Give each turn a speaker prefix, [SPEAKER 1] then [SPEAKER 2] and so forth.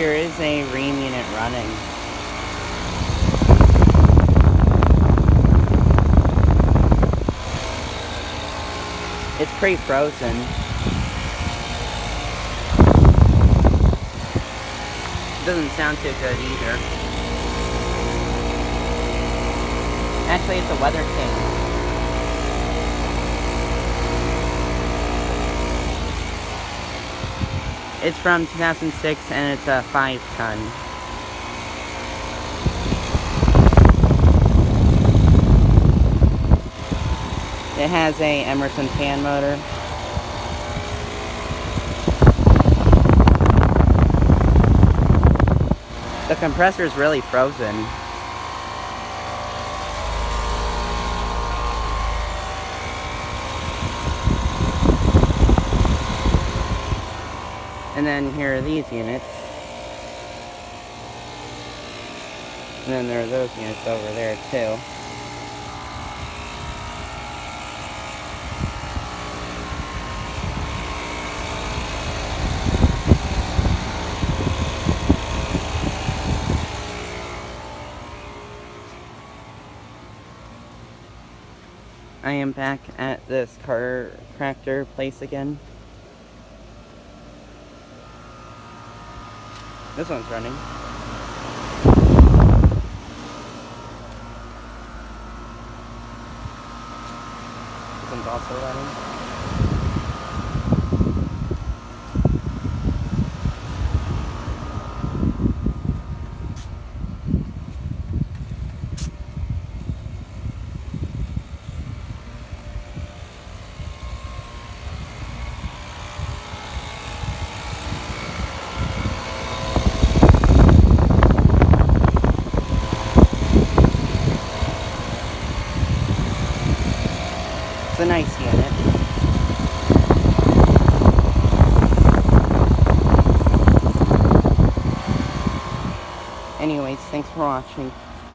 [SPEAKER 1] Here is a ream unit running. It's pretty frozen. It doesn't sound too good either. Actually, it's a Weatherking. It's from 2006 and it's a 5-ton. It has a Emerson fan motor. The compressor is really frozen. And then here are these units. And then there are those units over there too. I am back at this chiropractor place again. This one's running. This one's also running. It's a nice unit. Anyways, thanks for watching.